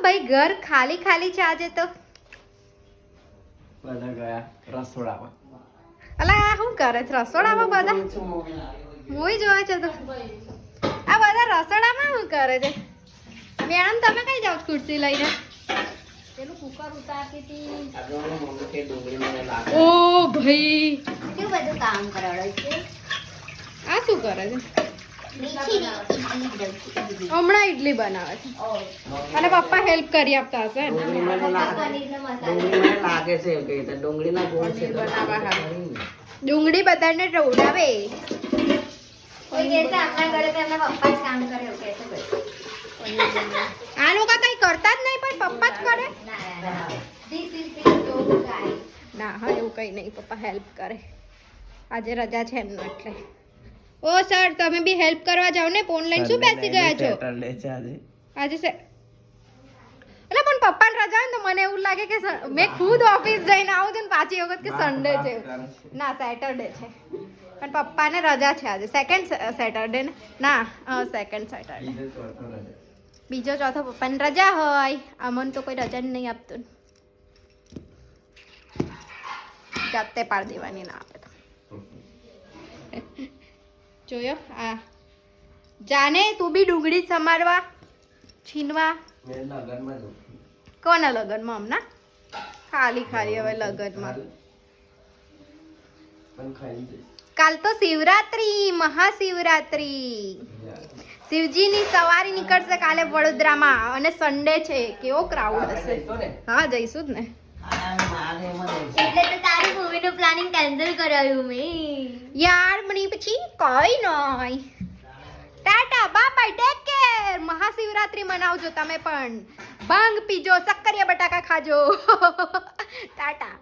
ભાઈ ઘર ખાલી ખાલી છે આજે તો. બધા ગયા રસોડામાં. અલા આ શું કરે છે રસોડામાં બધા? હું જોવે છે તો આ બધા રસોડામાં શું કરે છે? મેડમ તમે કઈ જાવ ખુરશી લઈને? પેલું કુકર ઉતારતી હતી. ઓ ભાઈ કેટલું બધું કામ કરાવડે છે. આ શું કરે છે? હમણાં ઇડલી બનાવે છે અને પપ્પા હેલ્પ કરી આપતા હશે ને? લાગે છે કે ડુંગળીના ગોળ છે બનાવવા હા ડુંગળી બધાને રવડાવે. કોઈ કહેશે આપણા ઘરે તો એમના પપ્પા જ કામ કરે એવું કહેશે કોઈ. આ લોકો કઈ કરતા જ નહીં પણ પપ્પા જ કરે. This is the job guy. ના હા એવું કઈ નહીં પપ્પા હેલ્પ કરે. આજે રજા છે એમનો એટલે. ઓ સર તમે બી હેલ્પ કરવા જાવ ને ઓનલાઈન શું બેસી ગયા છો? સેટરડે છે આજે. આજે છે એટલે પણ પપ્પાને રજા હોય ને તો મને એવું લાગે કે મેં ખુદ ઓફિસ જઈને આવું છું ને પાછી વખત કે સન્ડે છે. ના સેટરડે છે પણ પપ્પાને રજા છે આજે. સેકન્ડ સેટરડે ને? ના સેકન્ડ સેટરડે. બીજો ચોથો પપ્પાને રજા હોય. અમન તો કોઈ રજા જ નહીં આપતું. જાતે પાડી દેવાની ના આપે તો. જોયો આ જાને તું બી ડુંગળી સમારવા છીનવા. મેં લગનમાં જ કોના લગનમાં હમણાં? ખાલી ખાલી હવે લગનમાં. પણ ખાઈ જઈશ. કાલ તો શિવરાત્રી મહાશિવરાત્રી. શિવજીની સવારી નીકળશે કાલે વડોદરામાં અને સન્ડે છે. કેવો ક્રાઉડ હશે. હા જઈશું જ ને. એટલે તો તારી મૂવીનું પ્લાનિંગ કેન્સલ કરાવ્યું મેં. યાર મને પછી કઈ નહીં. Tata bye take care. Mahashivratri મનાવજો તમે પણ. ભાંગ પીજો, શક્કરિયા બટાકા ખાજો. ટાટા.